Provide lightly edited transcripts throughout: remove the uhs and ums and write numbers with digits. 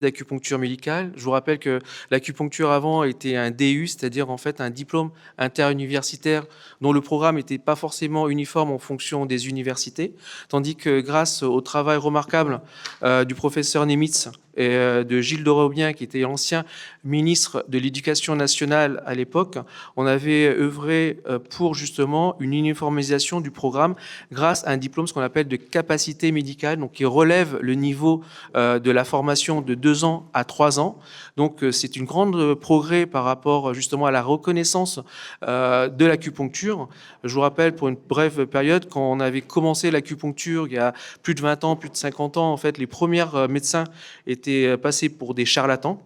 d'acupuncture médicale. Je vous rappelle que l'acupuncture avant était un DU, c'est-à-dire en fait un diplôme interuniversitaire dont le programme n'était pas forcément uniforme en fonction des universités, tandis que grâce au travail remarquable du professeur Nemitz et de Gilles de Robien, qui était ancien ministre de l'Éducation nationale à l'époque, on avait œuvré pour justement une uniformisation du programme grâce à un diplôme, ce qu'on appelle de capacité médicale, donc qui relève le niveau de la formation de 2 ans à 3 ans. Donc c'est une grande progrès par rapport justement à la reconnaissance de l'acupuncture. Je vous rappelle pour une brève période, quand on avait commencé l'acupuncture il y a plus de 20 ans, plus de 50 ans, en fait, les premiers médecins étaient passés pour des charlatans.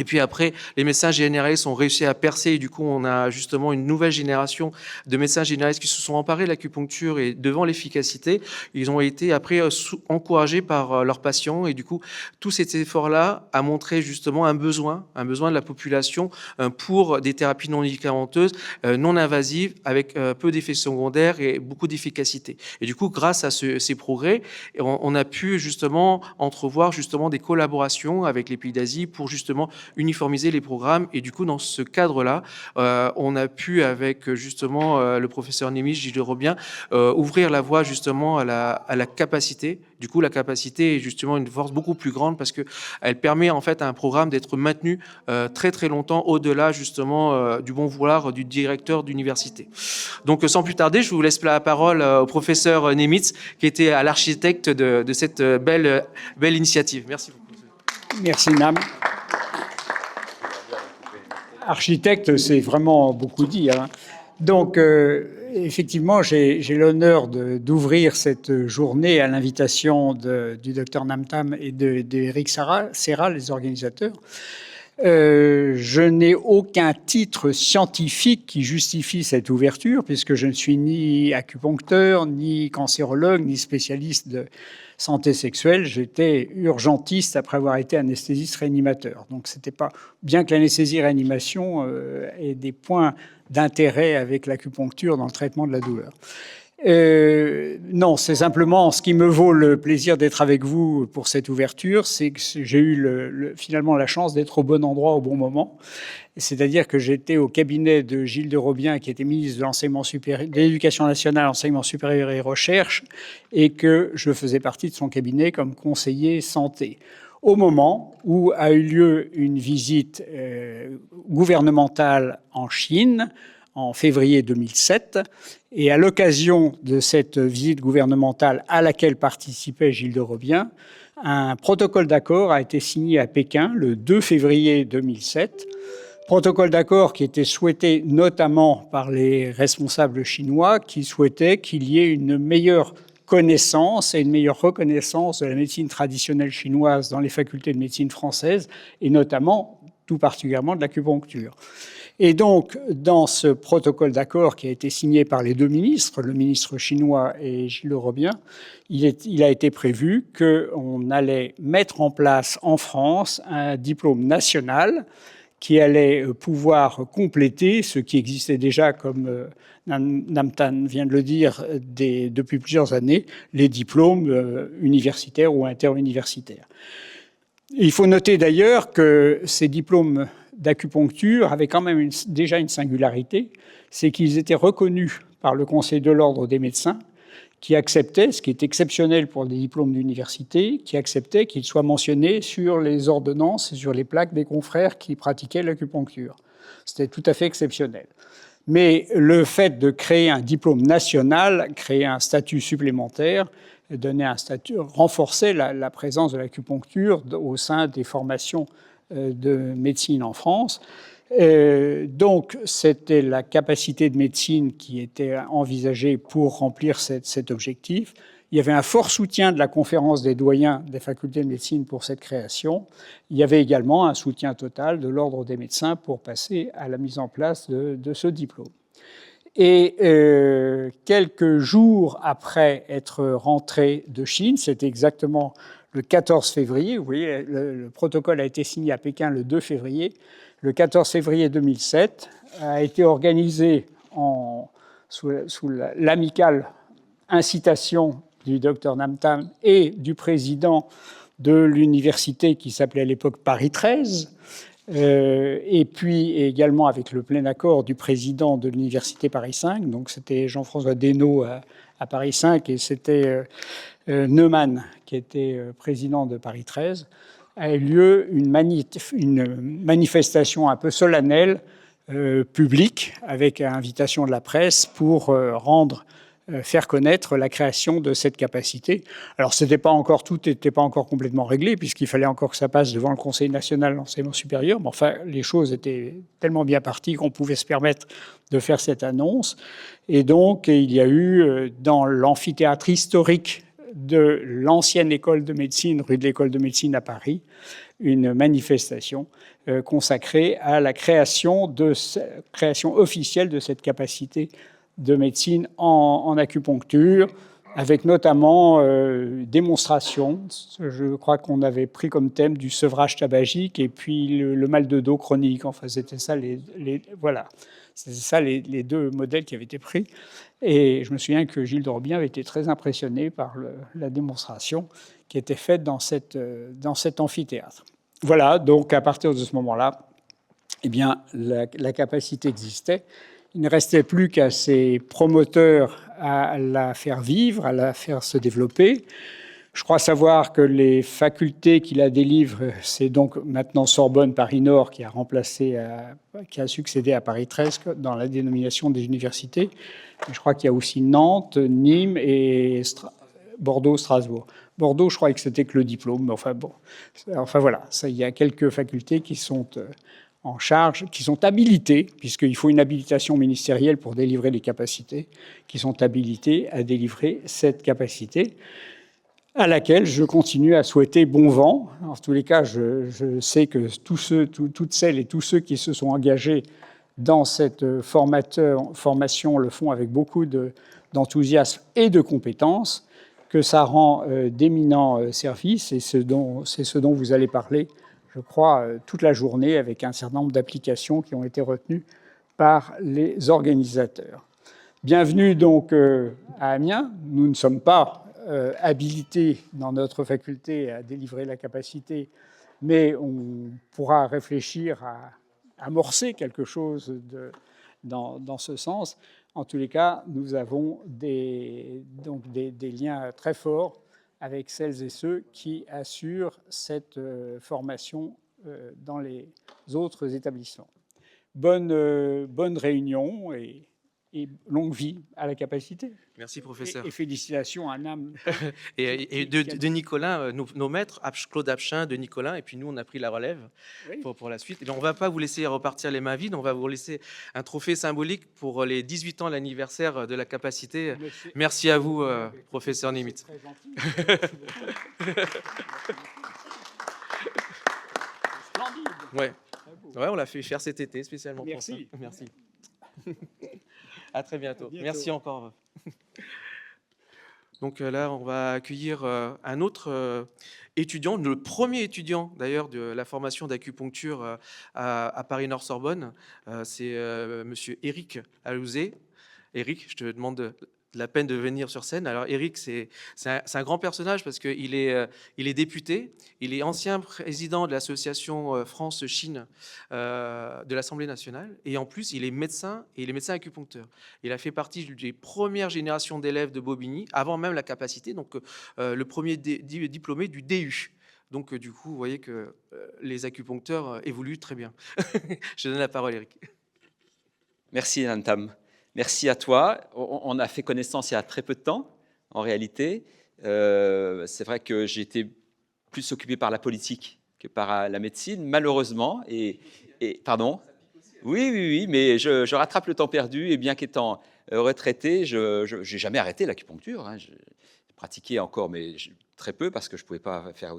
Et puis après, les médecins généralistes ont réussi à percer et du coup, on a justement une nouvelle génération de médecins généralistes qui se sont emparés de l'acupuncture et devant l'efficacité, ils ont été après encouragés par leurs patients et du coup, tout cet effort-là a montré justement un besoin de la population pour des thérapies non médicamenteuses, non invasives, avec peu d'effets secondaires et beaucoup d'efficacité. Et du coup, grâce à ces progrès, on a pu justement entrevoir justement des collaborations avec les pays d'Asie pour justement uniformiser les programmes. Et du coup, dans ce cadre-là, on a pu, avec justement le professeur Nemitz, Gilles de Robien, ouvrir la voie justement à la capacité. Du coup, la capacité est justement une force beaucoup plus grande parce qu'elle permet en fait à un programme d'être maintenu très très longtemps au-delà justement du bon vouloir du directeur d'université. Donc, sans plus tarder, je vous laisse la parole au professeur Nemitz, qui était à l'architecte de cette belle initiative. Merci beaucoup. Merci, Nam. Architecte, c'est vraiment beaucoup dire. Hein. Donc, effectivement, j'ai l'honneur d'ouvrir cette journée à l'invitation du docteur Nam Tam et d'Éric Serra, les organisateurs. Je n'ai aucun titre scientifique qui justifie cette ouverture, puisque je ne suis ni acupuncteur, ni cancérologue, ni spécialiste de santé sexuelle. J'étais urgentiste après avoir été anesthésiste réanimateur. Donc, c'était pas bien que l'anesthésie-réanimation ait des points d'intérêt avec l'acupuncture dans le traitement de la douleur. Non, c'est simplement ce qui me vaut le plaisir d'être avec vous pour cette ouverture, c'est que j'ai eu finalement la chance d'être au bon endroit au bon moment. C'est-à-dire que j'étais au cabinet de Gilles de Robien, qui était ministre de l'enseignement supérieur, de l'Éducation nationale, enseignement supérieur et recherche, et que je faisais partie de son cabinet comme conseiller santé. Au moment où a eu lieu une visite gouvernementale en Chine, en février 2007, et à l'occasion de cette visite gouvernementale à laquelle participait Gilles de Robien, un protocole d'accord a été signé à Pékin le 2 février 2007, protocole d'accord qui était souhaité notamment par les responsables chinois qui souhaitaient qu'il y ait une meilleure connaissance et une meilleure reconnaissance de la médecine traditionnelle chinoise dans les facultés de médecine françaises et notamment, tout particulièrement, de l'acupuncture. Et donc, dans ce protocole d'accord qui a été signé par les deux ministres, le ministre chinois et Gilles de Robien, il a été prévu qu'on allait mettre en place en France un diplôme national qui allait pouvoir compléter ce qui existait déjà, comme Nam Tam vient de le dire, depuis plusieurs années, les diplômes universitaires ou interuniversitaires. Il faut noter d'ailleurs que ces diplômes d'acupuncture avaient quand même déjà une singularité, c'est qu'ils étaient reconnus par le Conseil de l'ordre des médecins, qui acceptait, ce qui est exceptionnel pour des diplômes d'université, qui acceptait qu'ils soient mentionnés sur les ordonnances et sur les plaques des confrères qui pratiquaient l'acupuncture. C'était tout à fait exceptionnel. Mais le fait de créer un diplôme national, créer un statut supplémentaire, donner un statut, renforcer la présence de l'acupuncture au sein des formations de médecine en France. Donc, c'était la capacité de médecine qui était envisagée pour remplir cet objectif. Il y avait un fort soutien de la conférence des doyens des facultés de médecine pour cette création. Il y avait également un soutien total de l'ordre des médecins pour passer à la mise en place de ce diplôme. Et quelques jours après être rentré de Chine, c'était exactement le 14 février, vous voyez, le protocole a été signé à Pékin le 2 février, le 14 février 2007, a été organisé sous l'amicale incitation du docteur Nam Tam et du président de l'université qui s'appelait à l'époque Paris 13, et puis également avec le plein accord du président de l'université Paris 5, donc c'était Jean-François Desnaud à Paris 5 et c'était Neumann qui était président de Paris 13, a eu lieu une manifestation un peu solennelle publique avec invitation de la presse pour faire connaître la création de cette capacité. Alors, tout n'était pas encore complètement réglé, puisqu'il fallait encore que ça passe devant le Conseil national de l'enseignement supérieur, mais enfin, les choses étaient tellement bien parties qu'on pouvait se permettre de faire cette annonce. Et donc, il y a eu, dans l'amphithéâtre historique de l'ancienne école de médecine, rue de l'École de médecine à Paris, une manifestation consacrée à la création officielle de cette capacité de médecine en acupuncture, avec notamment démonstration. Je crois qu'on avait pris comme thème du sevrage tabagique et puis le mal de dos chronique. Enfin, c'était ça voilà. C'était ça les deux modèles qui avaient été pris. Et je me souviens que Gilles de Robien avait été très impressionné par la démonstration qui était faite dans cet amphithéâtre. Voilà, donc à partir de ce moment-là, eh bien, la capacité existait. Il ne restait plus qu'à ses promoteurs à la faire vivre, à la faire se développer. Je crois savoir que les facultés qui la délivrent, c'est donc maintenant Sorbonne Paris-Nord qui a succédé à Paris 13 dans la dénomination des universités. Je crois qu'il y a aussi Nantes, Nîmes et Bordeaux, Strasbourg. Bordeaux, je crois que c'était que le diplôme. Enfin voilà, il y a quelques facultés qui sont en charge, qui sont habilités, puisqu'il faut une habilitation ministérielle pour délivrer les capacités, qui sont habilités à délivrer cette capacité, à laquelle je continue à souhaiter bon vent. En tous les cas, je sais que toutes celles et tous ceux qui se sont engagés dans cette formation le font avec beaucoup d'enthousiasme et de compétences, que ça rend d'éminents services, et c'est ce dont vous allez parler, je crois, toute la journée, avec un certain nombre d'applications qui ont été retenues par les organisateurs. Bienvenue donc à Amiens. Nous ne sommes pas habilités dans notre faculté à délivrer la capacité, mais on pourra réfléchir à amorcer quelque chose dans ce sens. En tous les cas, nous avons des liens très forts avec celles et ceux qui assurent cette formation dans les autres établissements. Bonne réunion et longue vie à la capacité. Merci, professeur. Et félicitations à Nam. et de Nicolin, nos maîtres, Claude Apchin, de Nicolin, et puis nous, on a pris la relève pour la suite. Et bien, on ne va pas vous laisser repartir les mains vides, on va vous laisser un trophée symbolique pour les 18 ans, l'anniversaire de la capacité. Merci à vous, professeur Nimitz. Très gentil. Splendide. Ouais, on l'a fait faire cet été spécialement. Merci. Pour ça. Merci. À très bientôt. Merci encore. Donc là, on va accueillir un autre étudiant, le premier étudiant d'ailleurs de la formation d'acupuncture à Paris-Nord-Sorbonne. C'est monsieur Éric Alouzé. Éric, je te demande de la peine de venir sur scène. Alors Éric, c'est un grand personnage parce qu'il est député, il est ancien président de l'association France-Chine de l'Assemblée nationale, et en plus il est médecin, et il est médecin acupuncteur. Il a fait partie des premières générations d'élèves de Bobigny, avant même la capacité, donc le premier diplômé du DU. Donc du coup, vous voyez que les acupuncteurs évoluent très bien. Je donne la parole, Éric. Merci, Nantam. Merci à toi. On a fait connaissance il y a très peu de temps, en réalité. C'est vrai que j'ai été plus occupé par la politique que par la médecine, malheureusement. Pardon ? Oui, mais je rattrape le temps perdu. Et bien qu'étant retraité, je n'ai jamais arrêté l'acupuncture. Hein. J'ai pratiqué encore, mais très peu, parce que je ne pouvais pas faire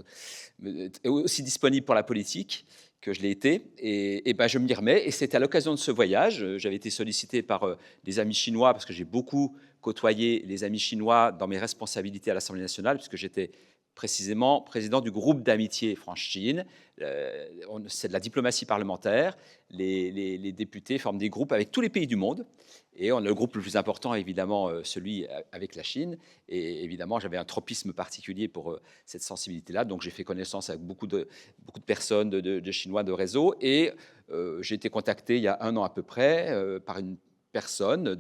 aussi disponible pour la politique que je l'ai été, et ben je m'y remets. Et c'était à l'occasion de ce voyage, j'avais été sollicité par des amis chinois, parce que j'ai beaucoup côtoyé les amis chinois dans mes responsabilités à l'Assemblée nationale, puisque j'étais précisément président du groupe d'amitié France-Chine. C'est de la diplomatie parlementaire. Les députés forment des groupes avec tous les pays du monde. Et on a le groupe le plus important, évidemment, celui avec la Chine. Et évidemment, j'avais un tropisme particulier pour cette sensibilité-là. Donc, j'ai fait connaissance avec beaucoup de personnes, de Chinois de réseau. Et j'ai été contacté il y a 1 an à peu près par une personne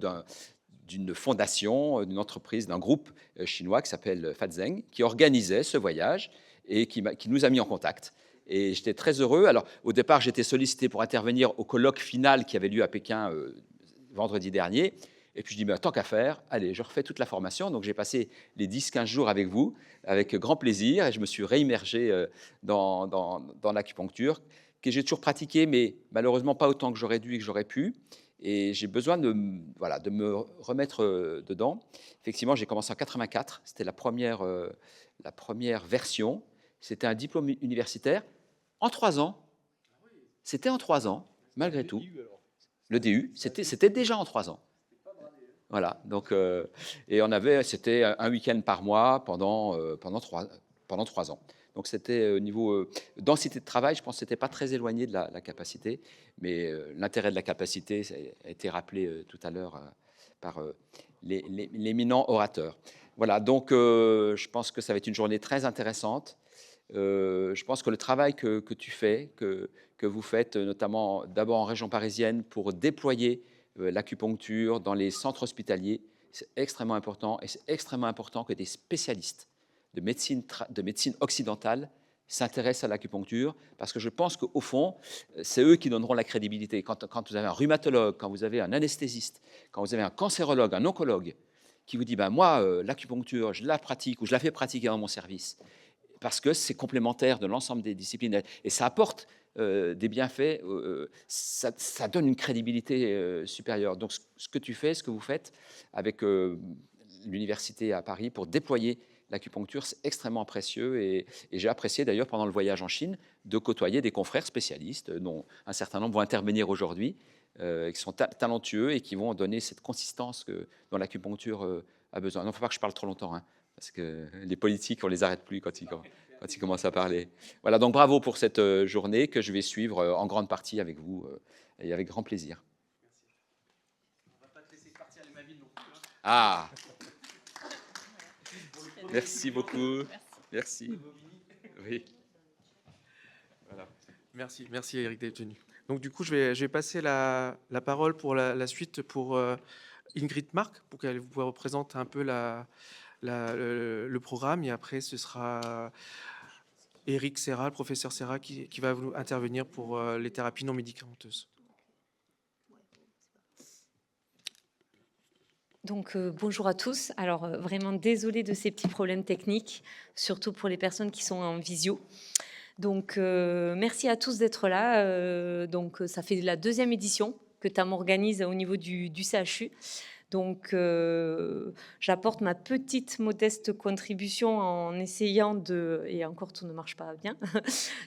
d'une fondation, d'une entreprise, d'un groupe chinois qui s'appelle Fazeng, qui organisait ce voyage et qui nous a mis en contact. Et j'étais très heureux. Alors, au départ, j'étais sollicité pour intervenir au colloque final qui avait lieu à Pékin vendredi dernier. Et puis, je dis, mais tant qu'à faire, allez, je refais toute la formation. Donc, j'ai passé les 10-15 jours avec vous, avec grand plaisir. Et je me suis réimmergé dans l'acupuncture, que j'ai toujours pratiqué, mais malheureusement pas autant que j'aurais dû et que j'aurais pu. Et j'ai besoin de me remettre dedans. Effectivement, j'ai commencé en 84. C'était la première version. C'était un diplôme universitaire en 3 ans. C'était en 3 ans, malgré tout. Le DU, c'était déjà en 3 ans. Voilà. Donc, et c'était un week-end par mois pendant 3 ans. Donc, c'était au niveau densité de travail, je pense que ce n'était pas très éloigné de la capacité. Mais l'intérêt de la capacité ça a été rappelé tout à l'heure par l'éminent orateur. Voilà, donc je pense que ça va être une journée très intéressante. Je pense que le travail que tu fais, que vous faites, notamment d'abord en région parisienne, pour déployer l'acupuncture dans les centres hospitaliers, c'est extrêmement important. Et c'est extrêmement important que des spécialistes de médecine occidentale s'intéressent à l'acupuncture, parce que je pense qu'au fond, c'est eux qui donneront la crédibilité. Quand vous avez un rhumatologue, quand vous avez un anesthésiste, quand vous avez un cancérologue, un oncologue, qui vous dit, ben moi, l'acupuncture, je la pratique ou je la fais pratiquer dans mon service, parce que c'est complémentaire de l'ensemble des disciplines, et ça apporte des bienfaits, ça donne une crédibilité supérieure. Donc ce que tu fais, ce que vous faites avec l'université à Paris pour déployer l'acupuncture, c'est extrêmement précieux, et j'ai apprécié d'ailleurs pendant le voyage en Chine de côtoyer des confrères spécialistes, dont un certain nombre vont intervenir aujourd'hui, qui sont talentueux et qui vont donner cette consistance dont l'acupuncture a besoin. Il ne faut pas que je parle trop longtemps, hein, parce que les politiques, on ne les arrête plus quand ils commencent à parler. Voilà, donc bravo pour cette journée que je vais suivre en grande partie avec vous et avec grand plaisir. On ne va pas te laisser partir les Mavines non plus. Ah, merci beaucoup. Merci. Oui. Voilà. Merci Eric d'être venu. Donc du coup, je vais passer la parole pour la suite pour Ingrid Mark, pour qu'elle vous représente un peu le programme, et après ce sera Eric Serra, le professeur Serra, qui va vous intervenir pour les thérapies non médicamenteuses. Donc bonjour à tous. Alors vraiment désolée de ces petits problèmes techniques, surtout pour les personnes qui sont en visio. Donc merci à tous d'être là. Donc ça fait la 2e édition que TAM organise au niveau du CHU. Donc j'apporte ma petite modeste contribution en essayant et encore tout ne marche pas bien,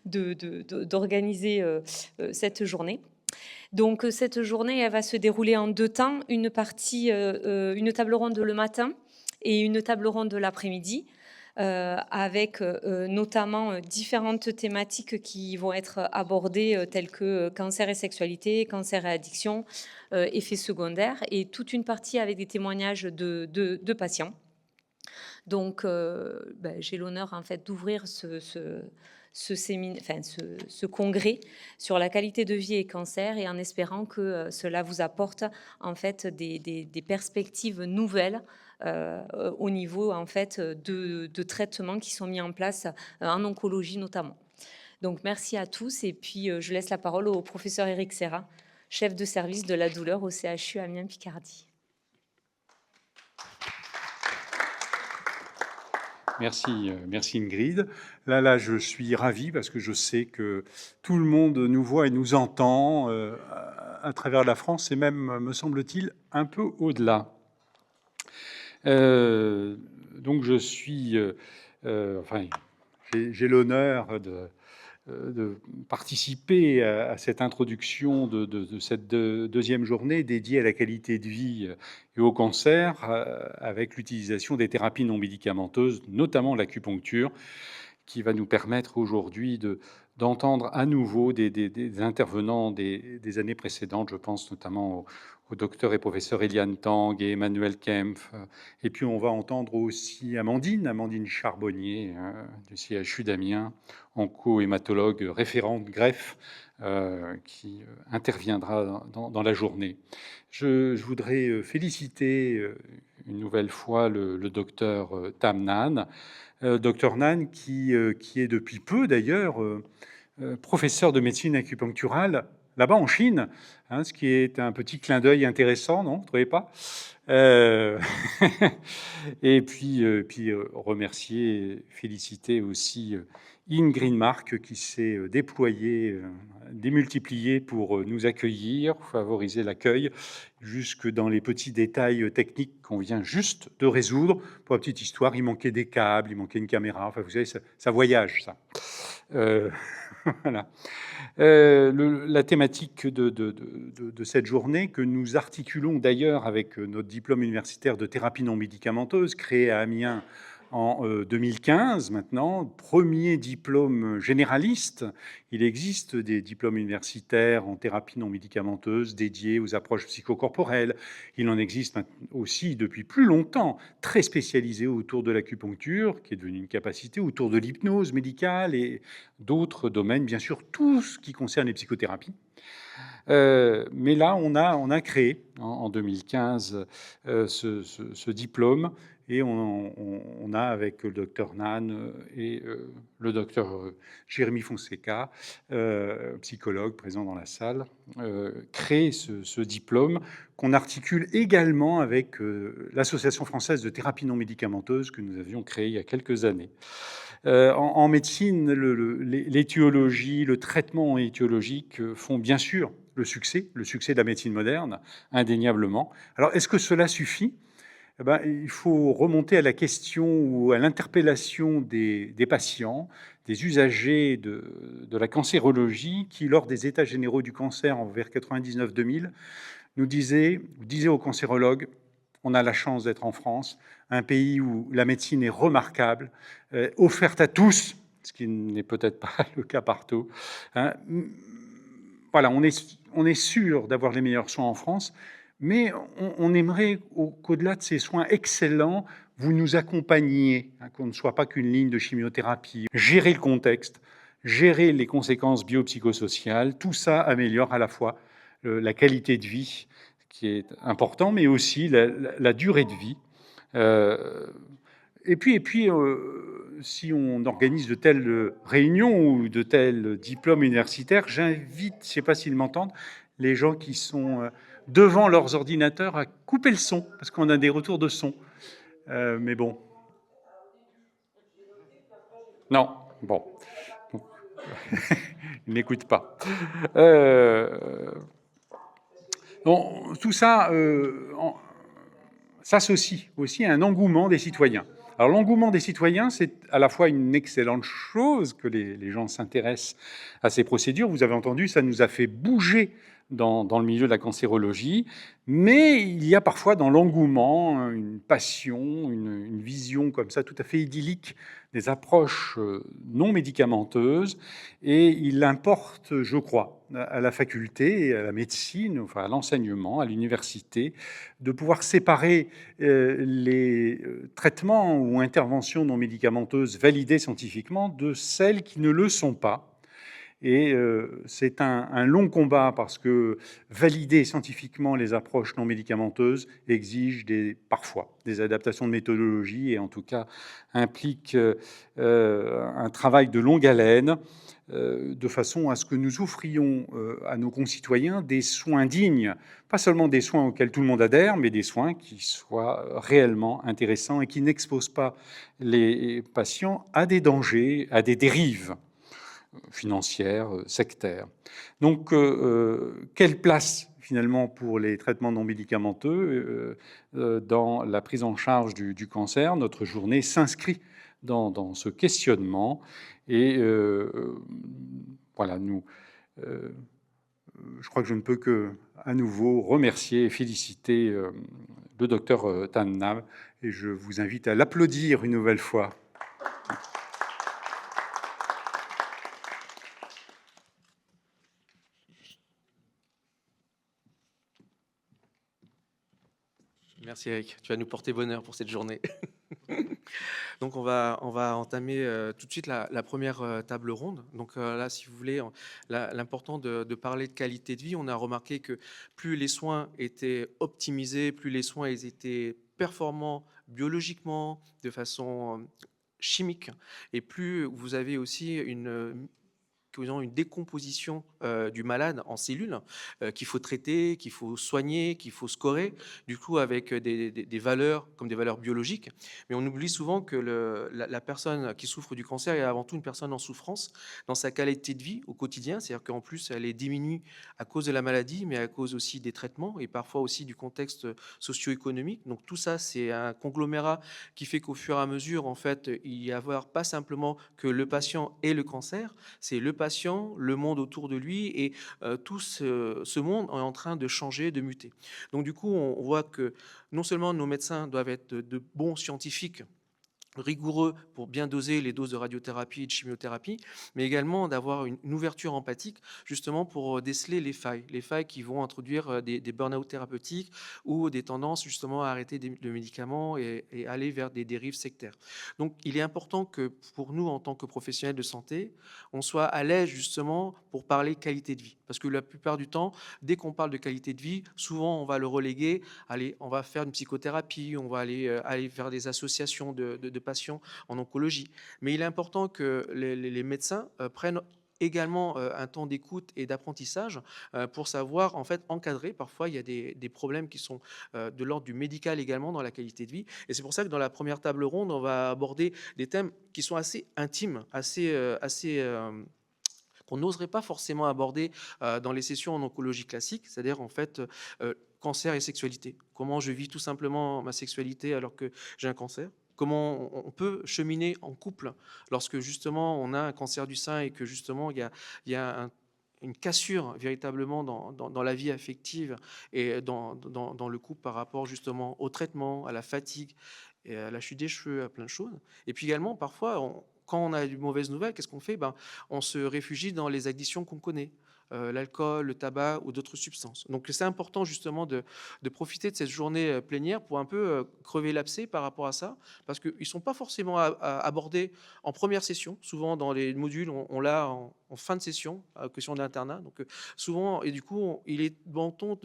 d'organiser cette journée. Donc cette journée, elle va se dérouler en 2 temps, une table ronde le matin et une table ronde l'après-midi, avec notamment différentes thématiques qui vont être abordées, telles que cancer et sexualité, cancer et addiction, effets secondaires, et toute une partie avec des témoignages de patients. Donc j'ai l'honneur en fait d'ouvrir ce congrès sur la qualité de vie et cancer, et en espérant que cela vous apporte en fait des perspectives nouvelles au niveau en fait de traitements qui sont mis en place en oncologie notamment. Donc merci à tous, et puis je laisse la parole au professeur Eric Serra, chef de service de la douleur au CHU Amiens-Picardie. Merci Ingrid. Là, je suis ravi parce que je sais que tout le monde nous voit et nous entend à travers la France, et même, me semble-t-il, un peu au-delà. Donc je suis, j'ai l'honneur de participer à cette introduction de cette deuxième journée dédiée à la qualité de vie et au cancer, avec l'utilisation des thérapies non médicamenteuses, notamment l'acupuncture, qui va nous permettre aujourd'hui d'entendre à nouveau des intervenants des années précédentes. Je pense notamment au docteur et professeur Eliane Tang et Emmanuel Kempf. Et puis on va entendre aussi Amandine Charbonnier du CHU d'Amiens, onco-hématologue référente greffe, qui interviendra dans la journée. Je voudrais féliciter une nouvelle fois le docteur Tam Nan, docteur Nan qui est depuis peu d'ailleurs professeur de médecine acupuncturale là-bas en Chine, hein, ce qui est un petit clin d'œil intéressant, non? Vous ne trouvez pas? Et puis remercier, féliciter aussi Ingrid Mark qui s'est déployée, démultipliée pour nous accueillir, favoriser l'accueil, jusque dans les petits détails techniques qu'on vient juste de résoudre. Pour la petite histoire, il manquait des câbles, il manquait une caméra, enfin vous savez, ça voyage, ça. Voilà. La thématique de cette journée, que nous articulons d'ailleurs avec notre diplôme universitaire de thérapie non médicamenteuse, créé à Amiens en 2015 maintenant, premier diplôme généraliste. Il existe des diplômes universitaires en thérapie non médicamenteuse dédiés aux approches psychocorporelles. Il en existe aussi depuis plus longtemps, très spécialisé autour de l'acupuncture, qui est devenue une capacité, autour de l'hypnose médicale et d'autres domaines, bien sûr, tout ce qui concerne les psychothérapies. Mais là, on a créé en 2015 ce diplôme, et on a, avec le docteur Nan et le docteur Jérémy Fonseca, psychologue présent dans la salle, créé ce diplôme qu'on articule également avec l'Association française de thérapie non médicamenteuse que nous avions créée il y a quelques années. En médecine, l'étiologie, le traitement étiologique font bien sûr le succès de la médecine moderne, indéniablement. Alors, est-ce que cela suffit ? Eh ben, il faut remonter à la question ou à l'interpellation des patients, des usagers de la cancérologie, qui, lors des États généraux du cancer vers 99-2000, nous disaient aux cancérologues: on a la chance d'être en France, un pays où la médecine est remarquable, offerte à tous, ce qui n'est peut-être pas le cas partout. Hein. Voilà, on est sûr d'avoir les meilleurs soins en France, mais on aimerait qu'au-delà de ces soins excellents, vous nous accompagniez, hein, qu'on ne soit pas qu'une ligne de chimiothérapie. Gérer le contexte, gérer les conséquences biopsychosociales, tout ça améliore à la fois la qualité de vie, qui est important, mais aussi la durée de vie. Et puis si on organise de telles réunions ou de tels diplômes universitaires, j'invite, je ne sais pas s'ils m'entendent, les gens qui sont devant leurs ordinateurs à couper le son, parce qu'on a des retours de son. Mais bon. Non, bon. Ils n'écoutent pas. Bon, tout ça s'associe aussi à un engouement des citoyens. Alors l'engouement des citoyens, c'est à la fois une excellente chose que les gens s'intéressent à ces procédures. Vous avez entendu, ça nous a fait bouger dans le milieu de la cancérologie, mais il y a parfois dans l'engouement une passion, une vision comme ça tout à fait idyllique des approches non médicamenteuses, et il importe, je crois, à la faculté, à la médecine, enfin à l'enseignement, à l'université, de pouvoir séparer les traitements ou interventions non médicamenteuses validées scientifiquement de celles qui ne le sont pas. Et c'est un long combat, parce que valider scientifiquement les approches non médicamenteuses exige parfois des adaptations de méthodologie, et en tout cas implique un travail de longue haleine, de façon à ce que nous offrions à nos concitoyens des soins dignes, pas seulement des soins auxquels tout le monde adhère, mais des soins qui soient réellement intéressants et qui n'exposent pas les patients à des dangers, à des dérives financières, sectaires. Donc, quelle place finalement pour les traitements non médicamenteux dans la prise en charge du cancer? Notre journée s'inscrit dans ce questionnement. Et voilà, je crois que je ne peux que à nouveau remercier et féliciter le docteur Tan Nam, et je vous invite à l'applaudir une nouvelle fois. Merci Eric, tu vas nous porter bonheur pour cette journée. Donc on va entamer tout de suite la première table ronde. Donc là, si vous voulez, l'important de parler de qualité de vie, on a remarqué que plus les soins étaient optimisés, plus les soins ils étaient performants biologiquement, de façon chimique, et plus vous avez aussi une décomposition du malade en cellules qu'il faut traiter, qu'il faut soigner, qu'il faut scorer, du coup avec des valeurs comme des valeurs biologiques. Mais on oublie souvent que la personne qui souffre du cancer est avant tout une personne en souffrance dans sa qualité de vie au quotidien, c'est-à-dire qu'en plus elle est diminuée à cause de la maladie, mais à cause aussi des traitements et parfois aussi du contexte socio-économique. Donc tout ça, c'est un conglomérat qui fait qu'au fur et à mesure, en fait, il y avoir pas simplement que le patient ait le cancer, c'est le patient, le monde autour de lui, et tout ce monde est en train de changer, de muter. Donc du coup, on voit que non seulement nos médecins doivent être de bons scientifiques, rigoureux pour bien doser les doses de radiothérapie et de chimiothérapie, mais également d'avoir une ouverture empathique justement pour déceler les failles qui vont introduire des burn-out thérapeutiques ou des tendances justement à arrêter le médicament et aller vers des dérives sectaires. Donc il est important que pour nous, en tant que professionnels de santé, on soit à l'aise justement pour parler qualité de vie. Parce que la plupart du temps, dès qu'on parle de qualité de vie, souvent on va le reléguer, allez, on va faire une psychothérapie, on va aller vers des associations de patients en oncologie. Mais il est important que les médecins prennent également un temps d'écoute et d'apprentissage pour savoir en fait encadrer. Parfois, il y a des problèmes qui sont de l'ordre du médical également dans la qualité de vie. Et c'est pour ça que dans la première table ronde, on va aborder des thèmes qui sont assez intimes, qu'on n'oserait pas forcément aborder dans les sessions en oncologie classique, c'est-à-dire en fait cancer et sexualité. Comment je vis tout simplement ma sexualité alors que j'ai un cancer. Comment on peut cheminer en couple lorsque justement on a un cancer du sein et que justement il y a une cassure véritablement dans la vie affective et dans le couple par rapport justement au traitement, à la fatigue, et à la chute des cheveux, à plein de choses. Et puis également, parfois, quand on a de mauvaises nouvelles, qu'est-ce qu'on fait? On se réfugie dans les addictions qu'on connaît. L'alcool, le tabac ou d'autres substances. Donc c'est important justement de profiter de cette journée plénière pour un peu crever l'abcès par rapport à ça, parce qu'ils ne sont pas forcément abordés en première session. Souvent dans les modules, on l'a en fin de session, à question d'internat. Donc souvent, et du coup, il est bon ton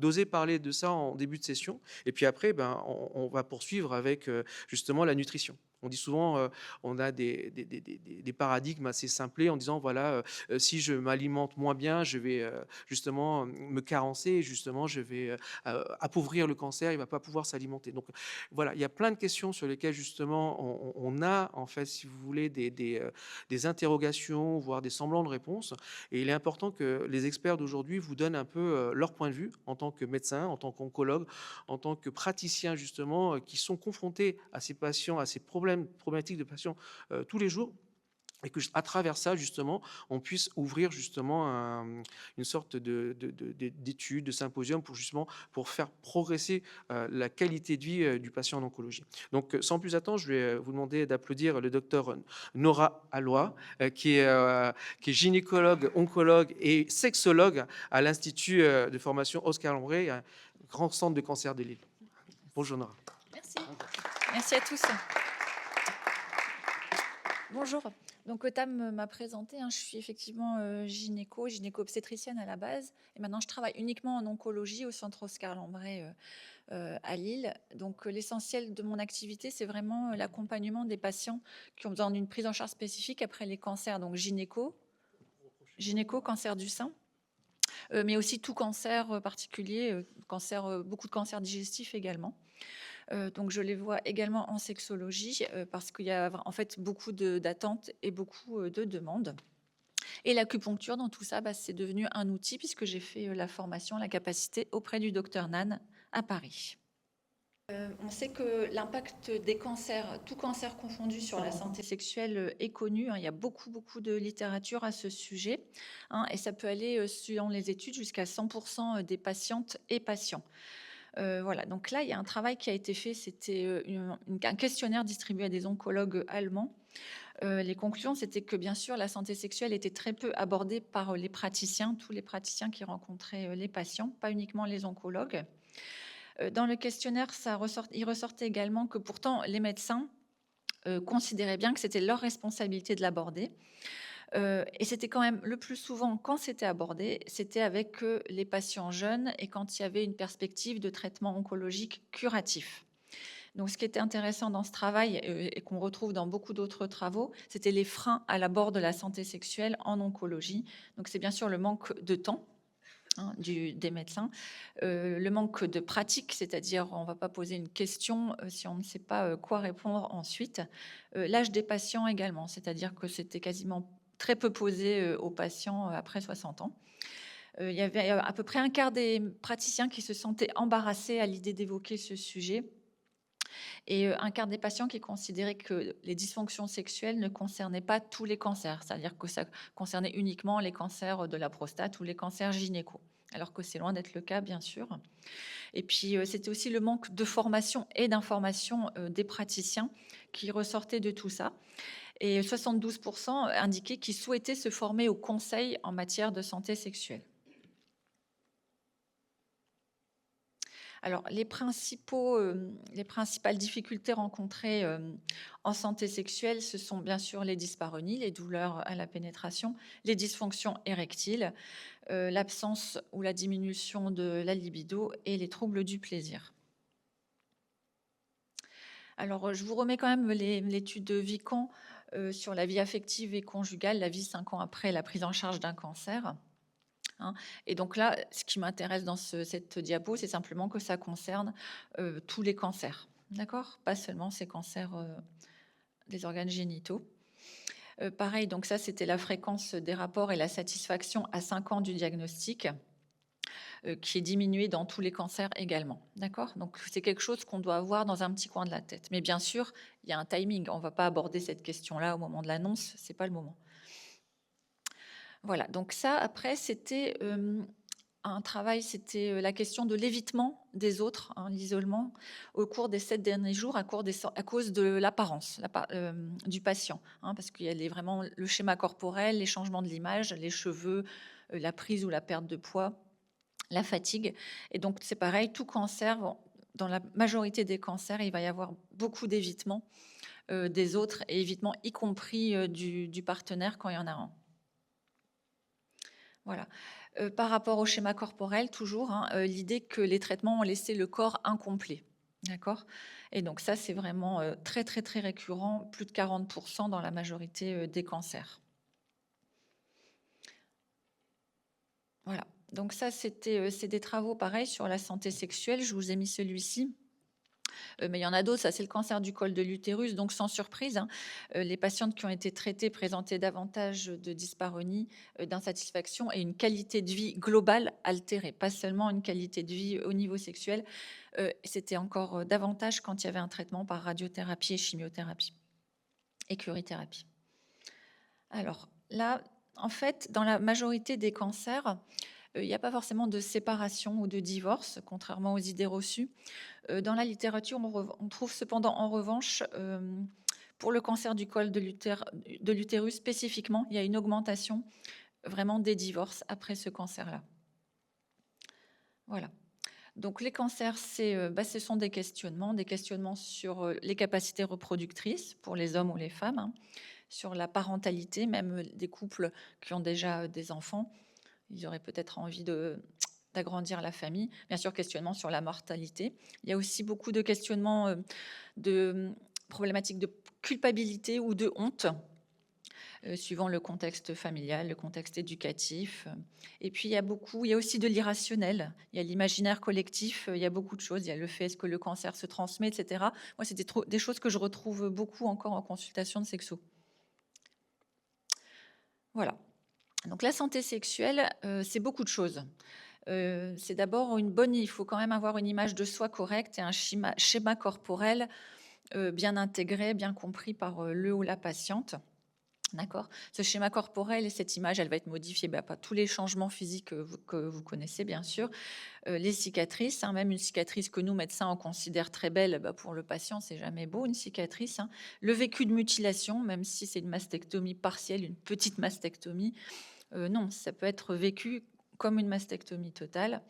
d'oser parler de ça en début de session. Et puis après, on va poursuivre avec justement la nutrition. On dit souvent, on a des paradigmes assez simplés en disant, voilà, si je m'alimente moins bien, je vais justement me carencer et justement, je vais appauvrir le cancer, il ne va pas pouvoir s'alimenter. Donc voilà, il y a plein de questions sur lesquelles justement, on a en fait, si vous voulez, des interrogations, voire des semblants de réponses. Et il est important que les experts d'aujourd'hui vous donnent un peu leur point de vue en tant que médecin, en tant qu'oncologue, en tant que praticien justement, qui sont confrontés à ces patients, à ces problématiques de patients tous les jours, et que à travers ça justement on puisse ouvrir justement une sorte d'étude, de symposium pour faire progresser la qualité de vie du patient en oncologie. Donc sans plus attendre, je vais vous demander d'applaudir le docteur Nora Alloy, qui est gynécologue, oncologue et sexologue à l'Institut de formation Oscar Lombré, un grand centre de cancer de Lille. Bonjour Nora. Merci. Merci à tous. Bonjour. Donc Tam m'a présenté, je suis effectivement gynéco-obstétricienne à la base. Et maintenant, je travaille uniquement en oncologie au centre Oscar Lambray à Lille. Donc l'essentiel de mon activité, c'est vraiment l'accompagnement des patients qui ont besoin d'une prise en charge spécifique après les cancers. Donc gynéco, cancer du sein. Mais aussi tout cancer particulier, beaucoup de cancers digestifs également. Donc je les vois également en sexologie parce qu'il y a en fait beaucoup d'attentes et beaucoup de demandes. Et l'acupuncture dans tout ça, c'est devenu un outil puisque j'ai fait la formation, la capacité auprès du docteur Nan à Paris. On sait que l'impact des cancers, tout cancer confondu, sur la santé sexuelle est connu. Il y a beaucoup de littérature à ce sujet. Et ça peut aller, selon les études, jusqu'à 100% des patientes et patients. Voilà, donc là, il y a un travail qui a été fait. C'était un questionnaire distribué à des oncologues allemands. Les conclusions, c'était que bien sûr, la santé sexuelle était très peu abordée par les praticiens, tous les praticiens qui rencontraient les patients, pas uniquement les oncologues. Dans le questionnaire, il ressortait également que pourtant les médecins considéraient bien que c'était leur responsabilité de l'aborder. Et c'était quand même le plus souvent, quand c'était abordé, c'était avec les patients jeunes et quand il y avait une perspective de traitement oncologique curatif. Donc, ce qui était intéressant dans ce travail et qu'on retrouve dans beaucoup d'autres travaux, c'était les freins à l'abord de la santé sexuelle en oncologie. Donc, c'est bien sûr le manque de temps des médecins, le manque de pratique, c'est-à-dire on ne va pas poser une question si on ne sait pas quoi répondre ensuite. L'âge des patients également, c'est-à-dire que c'était quasiment très peu posé aux patients après 60 ans. Il y avait à peu près un quart des praticiens qui se sentaient embarrassés à l'idée d'évoquer ce sujet. Et un quart des patients qui considéraient que les dysfonctions sexuelles ne concernaient pas tous les cancers, c'est-à-dire que ça concernait uniquement les cancers de la prostate ou les cancers gynéco, alors que c'est loin d'être le cas, bien sûr. Et puis, c'était aussi le manque de formation et d'information des praticiens qui ressortait de tout ça. Et 72% indiquaient qu'ils souhaitaient se former au conseil en matière de santé sexuelle. Alors, les principales difficultés rencontrées en santé sexuelle, ce sont bien sûr les dyspareunies, les douleurs à la pénétration, les dysfonctions érectiles, l'absence ou la diminution de la libido et les troubles du plaisir. Alors, je vous remets quand même l'étude de Vican sur la vie affective et conjugale, la vie 5 ans après la prise en charge d'un cancer. Et donc là, ce qui m'intéresse dans cette diapo, c'est simplement que ça concerne tous les cancers, d'accord? Pas seulement ces cancers des organes génitaux. Pareil, donc ça, c'était la fréquence des rapports et la satisfaction à 5 ans du diagnostic, qui est diminuée dans tous les cancers également, d'accord? Donc c'est quelque chose qu'on doit avoir dans un petit coin de la tête. Mais bien sûr, il y a un timing. On ne va pas aborder cette question-là au moment de l'annonce, c'est pas le moment. Voilà, donc ça, après, c'était un travail, c'était la question de l'évitement des autres, l'isolement, au cours des 7 derniers jours, à cause de l'apparence du patient, parce qu'il y a vraiment le schéma corporel, les changements de l'image, les cheveux, la prise ou la perte de poids, la fatigue. Et donc, c'est pareil, tout cancer, dans la majorité des cancers, il va y avoir beaucoup d'évitement des autres, et évitement y compris du partenaire quand il y en a un. Voilà. Par rapport au schéma corporel, toujours, l'idée que les traitements ont laissé le corps incomplet. D'accord? Et donc ça, c'est vraiment très, très, très récurrent, plus de 40% dans la majorité des cancers. Voilà. Donc ça, c'est des travaux pareils sur la santé sexuelle. Je vous ai mis celui-ci. Mais il y en a d'autres, ça c'est le cancer du col de l'utérus, donc sans surprise, les patientes qui ont été traitées présentaient davantage de dyspareunie, d'insatisfaction et une qualité de vie globale altérée, pas seulement une qualité de vie au niveau sexuel, c'était encore davantage quand il y avait un traitement par radiothérapie et chimiothérapie et curithérapie. Alors là, en fait, dans la majorité des cancers, il n'y a pas forcément de séparation ou de divorce, contrairement aux idées reçues. Dans la littérature, on trouve cependant en revanche, pour le cancer du col de l'utérus spécifiquement, il y a une augmentation vraiment des divorces après ce cancer-là. Voilà. Donc les cancers, ce sont des questionnements sur les capacités reproductrices pour les hommes ou les femmes, sur la parentalité, même des couples qui ont déjà des enfants. Ils auraient peut-être envie d'agrandir la famille. Bien sûr, questionnement sur la mortalité. Il y a aussi beaucoup de questionnements de problématiques de culpabilité ou de honte, suivant le contexte familial, le contexte éducatif. Et puis, il y a aussi de l'irrationnel. Il y a l'imaginaire collectif, il y a beaucoup de choses. Il y a le fait, est-ce que le cancer se transmet, etc. Moi, c'est des choses que je retrouve beaucoup encore en consultation de sexo. Voilà. Donc la santé sexuelle, c'est beaucoup de choses. C'est d'abord il faut quand même avoir une image de soi correcte et un schéma corporel bien intégré, bien compris par le ou la patiente. D'accord. Ce schéma corporel et cette image, elle va être modifiée par tous les changements physiques que vous connaissez, bien sûr. Les cicatrices, hein, même une cicatrice que nous, médecins, on considère très belle, pour le patient, c'est jamais beau, une cicatrice. Hein. Le vécu de mutilation, même si c'est une mastectomie partielle, une petite mastectomie, non, ça peut être vécu comme une mastectomie totale.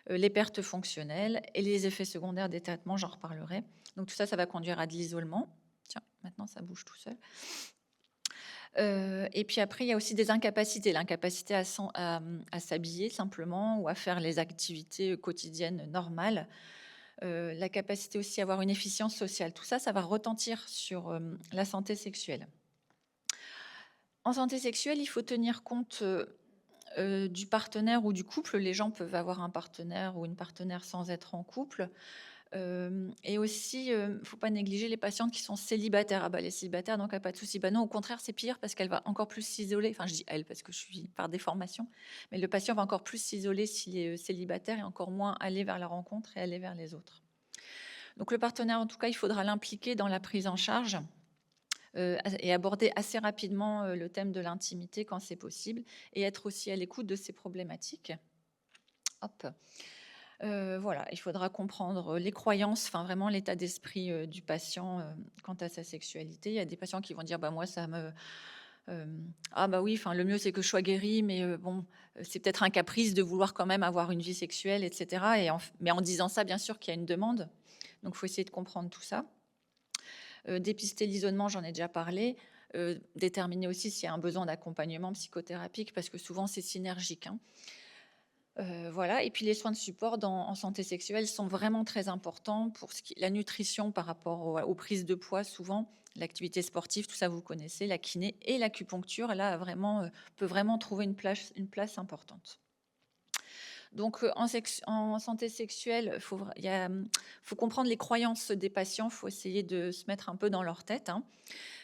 Les pertes fonctionnelles et les effets secondaires des traitements, j'en reparlerai. Donc tout ça, ça va conduire à de l'isolement. Tiens, maintenant, ça bouge tout seul. Et puis après, il y a aussi des incapacités. L'incapacité à s'habiller simplement ou à faire les activités quotidiennes normales. La capacité aussi à avoir une efficience sociale. Tout ça, ça va retentir sur la santé sexuelle. En santé sexuelle, il faut tenir compte du partenaire ou du couple. Les gens peuvent avoir un partenaire ou une partenaire sans être en couple. Et aussi, il ne faut pas négliger les patientes qui sont célibataires. Ah bah, les célibataires, donc, pas de souci. Bah non, au contraire, c'est pire parce qu'elle va encore plus s'isoler. Enfin, je dis elle parce que je suis par déformation. Mais le patient va encore plus s'isoler s'il est célibataire et encore moins aller vers la rencontre et aller vers les autres. Donc, le partenaire, en tout cas, il faudra l'impliquer dans la prise en charge et aborder assez rapidement le thème de l'intimité quand c'est possible et être aussi à l'écoute de ces problématiques. Hop. Voilà, il faudra comprendre les croyances, enfin vraiment l'état d'esprit du patient quant à sa sexualité. Il y a des patients qui vont dire, bah moi ça me, ah bah oui, enfin le mieux c'est que je sois guérie, mais bon, c'est peut-être un caprice de vouloir quand même avoir une vie sexuelle, etc. Mais en disant ça, bien sûr qu'il y a une demande, donc il faut essayer de comprendre tout ça. Dépister l'isolement, j'en ai déjà parlé. Déterminer aussi s'il y a un besoin d'accompagnement psychothérapique, parce que souvent c'est synergique. Hein. Voilà. Et puis les soins de support en santé sexuelle sont vraiment très importants pour la nutrition par rapport aux prises de poids, souvent l'activité sportive, tout ça vous connaissez, la kiné et l'acupuncture, là vraiment peut vraiment trouver une place importante. Donc en santé sexuelle, faut comprendre les croyances des patients, faut essayer de se mettre un peu dans leur tête. Hein.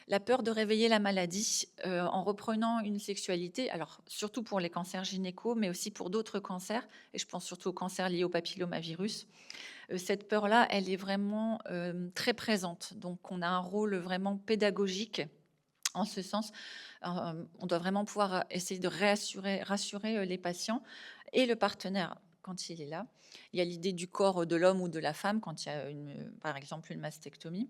La peur de réveiller la maladie en reprenant une sexualité, alors surtout pour les cancers gynéco, mais aussi pour d'autres cancers, et je pense surtout aux cancers liés au papillomavirus. Cette peur-là, elle est vraiment très présente. Donc on a un rôle vraiment pédagogique en ce sens. On doit vraiment pouvoir essayer de rassurer les patients et le partenaire quand il est là. Il y a l'idée du corps de l'homme ou de la femme quand il y a par exemple une mastectomie.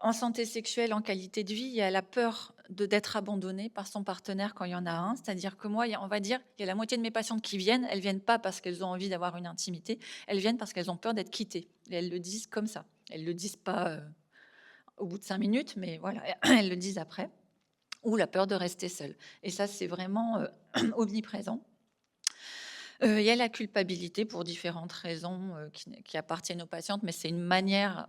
En santé sexuelle, en qualité de vie, il y a la peur d'être abandonné par son partenaire quand il y en a un. C'est-à-dire que moi, on va dire, il y a la moitié de mes patientes qui viennent. Elles viennent pas parce qu'elles ont envie d'avoir une intimité. Elles viennent parce qu'elles ont peur d'être quittées. Et elles le disent comme ça. Elles le disent pas au bout de 5 minutes, mais voilà, elles le disent après. Ou la peur de rester seule. Et ça, c'est vraiment omniprésent. Il y a la culpabilité pour différentes raisons qui appartiennent aux patientes, mais c'est une manière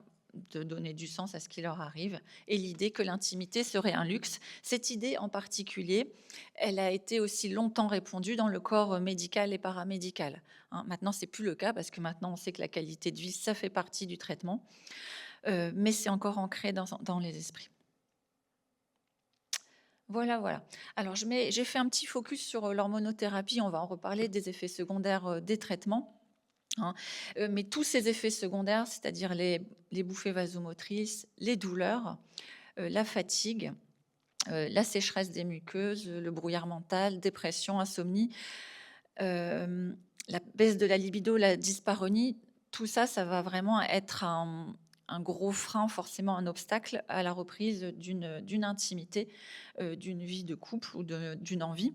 de donner du sens à ce qui leur arrive, et l'idée que l'intimité serait un luxe. Cette idée en particulier, elle a été aussi longtemps répandue dans le corps médical et paramédical. Hein, maintenant, c'est plus le cas parce que maintenant, on sait que la qualité de vie, ça fait partie du traitement, mais c'est encore ancré dans les esprits. Voilà. Alors, j'ai fait un petit focus sur l'hormonothérapie. On va en reparler des effets secondaires des traitements. Hein. Mais tous ces effets secondaires, c'est-à-dire les bouffées vasomotrices, les douleurs, la fatigue, la sécheresse des muqueuses, le brouillard mental, dépression, insomnie, la baisse de la libido, la dyspareunie, tout ça, ça va vraiment être un gros frein, forcément un obstacle à la reprise d'une intimité, d'une vie de couple ou d'une envie.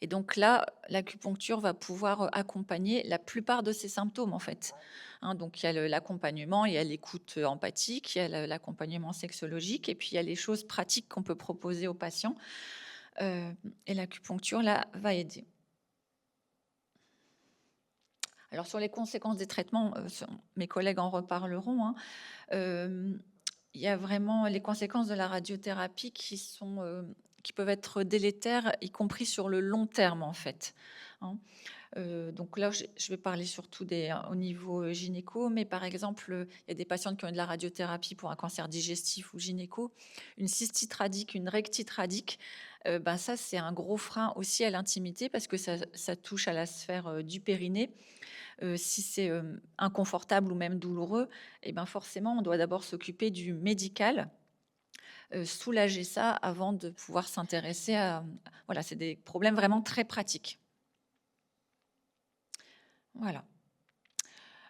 Et donc là, l'acupuncture va pouvoir accompagner la plupart de ces symptômes, en fait. Hein, donc il y a l'accompagnement, il y a l'écoute empathique, il y a l'accompagnement sexologique, et puis il y a les choses pratiques qu'on peut proposer aux patients. Et l'acupuncture, là, va aider. Alors sur les conséquences des traitements, mes collègues en reparleront. Hein. Il y a vraiment les conséquences de la radiothérapie qui peuvent être délétères, y compris sur le long terme, en fait. Hein. Donc là, je vais parler surtout au niveau gynéco, mais par exemple, il y a des patientes qui ont eu de la radiothérapie pour un cancer digestif ou gynéco, une cystite radique, une rectite radique. Ben ça, c'est un gros frein aussi à l'intimité parce que ça touche à la sphère du périnée. Si c'est inconfortable ou même douloureux, et ben forcément, on doit d'abord s'occuper du médical, soulager ça avant de pouvoir s'intéresser à. Voilà, c'est des problèmes vraiment très pratiques. Voilà.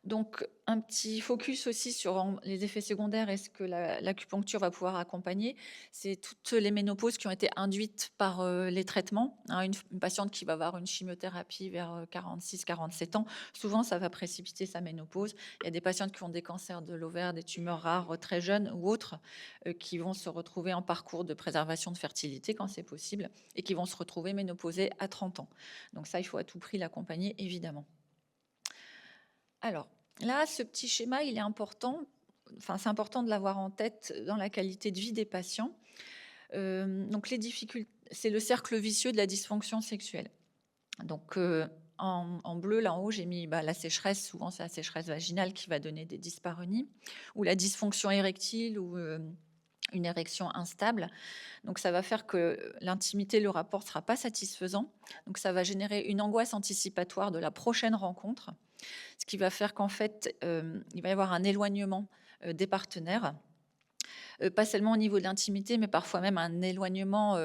Donc, un petit focus aussi sur les effets secondaires et ce que l'acupuncture va pouvoir accompagner. C'est toutes les ménopauses qui ont été induites par les traitements. Hein, une patiente qui va avoir une chimiothérapie vers 46-47 ans, souvent ça va précipiter sa ménopause. Il y a des patientes qui ont des cancers de l'ovaire, des tumeurs rares très jeunes ou autres, qui vont se retrouver en parcours de préservation de fertilité quand c'est possible et qui vont se retrouver ménopausées à 30 ans. Donc ça, il faut à tout prix l'accompagner, évidemment. Alors, là, ce petit schéma, il est important. Enfin, c'est important de l'avoir en tête dans la qualité de vie des patients. Donc, les difficultés, c'est le cercle vicieux de la dysfonction sexuelle. Donc, en bleu, là en haut, j'ai mis la sécheresse. Souvent, c'est la sécheresse vaginale qui va donner des dyspareunies, ou la dysfonction érectile, ou une érection instable. Donc, ça va faire que l'intimité, le rapport ne sera pas satisfaisant. Donc, ça va générer une angoisse anticipatoire de la prochaine rencontre. Ce qui va faire qu'en fait, il va y avoir un éloignement des partenaires, pas seulement au niveau de l'intimité, mais parfois même un éloignement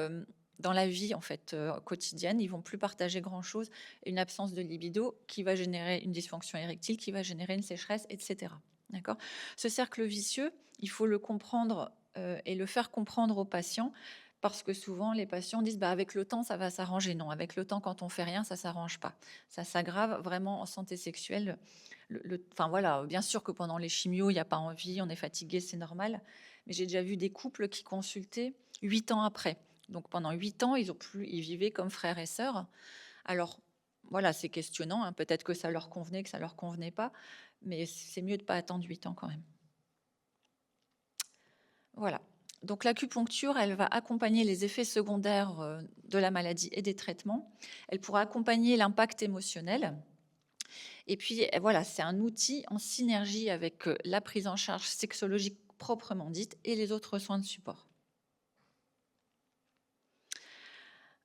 dans la vie en fait quotidienne. Ils vont plus partager grand-chose, une absence de libido qui va générer une dysfonction érectile, qui va générer une sécheresse, etc. D'accord ? Ce cercle vicieux, il faut le comprendre et le faire comprendre aux patients. Parce que souvent, les patients disent avec le temps, ça va s'arranger. Non, avec le temps, quand on fait rien, ça s'arrange pas. Ça s'aggrave vraiment en santé sexuelle. Enfin voilà, bien sûr que pendant les chimios, il n'y a pas envie, on est fatigué, c'est normal. Mais j'ai déjà vu des couples qui consultaient 8 ans après. Donc pendant 8 ans, ils vivaient comme frères et sœurs. Alors voilà, c'est questionnant. Hein. Peut-être que ça leur convenait, que ça leur convenait pas. Mais c'est mieux de pas attendre 8 ans quand même. Voilà. Donc l'acupuncture, elle va accompagner les effets secondaires de la maladie et des traitements. Elle pourra accompagner l'impact émotionnel. Et puis voilà, c'est un outil en synergie avec la prise en charge sexologique proprement dite et les autres soins de support.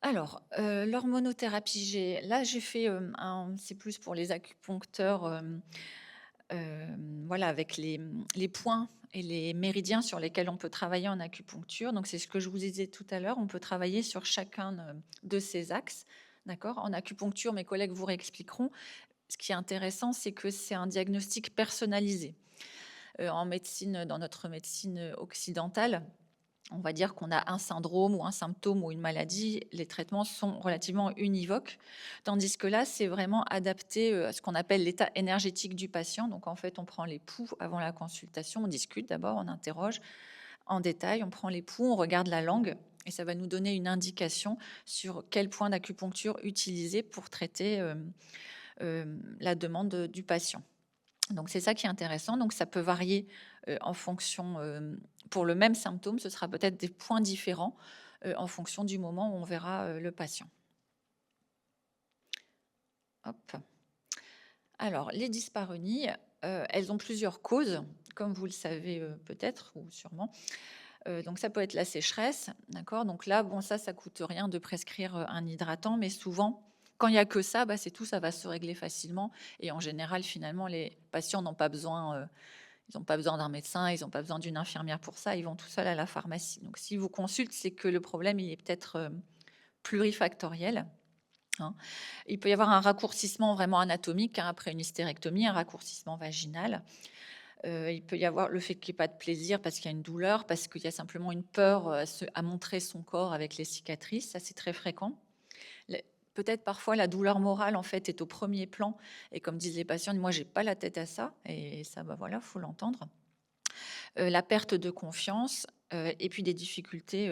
Alors, l'hormonothérapie, j'ai fait c'est plus pour les acupuncteurs, voilà, avec les points et les méridiens sur lesquels on peut travailler en acupuncture. Donc, c'est ce que je vous disais tout à l'heure. On peut travailler sur chacun de ces axes. D'accord ? En acupuncture, mes collègues vous réexpliqueront. Ce qui est intéressant, c'est que c'est un diagnostic personnalisé. En médecine, dans notre médecine occidentale, on va dire qu'on a un syndrome ou un symptôme ou une maladie, les traitements sont relativement univoques, tandis que là, c'est vraiment adapté à ce qu'on appelle l'état énergétique du patient. Donc, en fait, on prend les pouls avant la consultation, on discute d'abord, on interroge en détail, on prend les pouls, on regarde la langue, et ça va nous donner une indication sur quel point d'acupuncture utiliser pour traiter la demande du patient. Donc, c'est ça qui est intéressant. Donc, ça peut varier en fonction, pour le même symptôme, ce sera peut-être des points différents en fonction du moment où on verra le patient. Hop. Alors, les dyspareunies, elles ont plusieurs causes, comme vous le savez peut-être ou sûrement. Donc, ça peut être la sécheresse, d'accord ? Donc là, bon, ça coûte rien de prescrire un hydratant, mais souvent, quand il n'y a que ça, c'est tout, ça va se régler facilement. Et en général, finalement, les patients n'ont pas besoin, ils n'ont pas besoin d'un médecin, ils n'ont pas besoin d'une infirmière pour ça, ils vont tout seuls à la pharmacie. Donc, s'ils vous consultent, c'est que le problème, il est peut-être plurifactoriel. Hein. Il peut y avoir un raccourcissement vraiment anatomique après une hystérectomie, un raccourcissement vaginal. Il peut y avoir le fait qu'il n'y ait pas de plaisir parce qu'il y a une douleur, parce qu'il y a simplement une peur à montrer son corps avec les cicatrices. Ça, c'est très fréquent. Peut-être parfois la douleur morale en fait est au premier plan et comme disent les patients, moi j'ai pas la tête à ça et ça voilà, faut l'entendre. La perte de confiance et puis des difficultés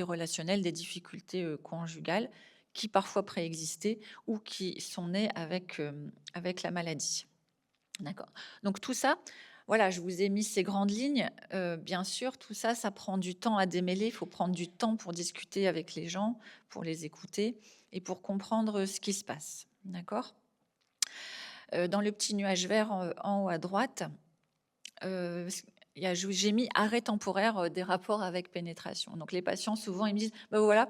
relationnelles, des difficultés conjugales qui parfois préexistaient ou qui sont nées avec la maladie. D'accord. Donc tout ça, voilà, je vous ai mis ces grandes lignes. Bien sûr, tout ça, ça prend du temps à démêler. Il faut prendre du temps pour discuter avec les gens, pour les écouter et pour comprendre ce qui se passe. D'accord. Dans le petit nuage vert en haut à droite, j'ai mis arrêt temporaire des rapports avec pénétration. Donc les patients, souvent, ils me disent, ben voilà,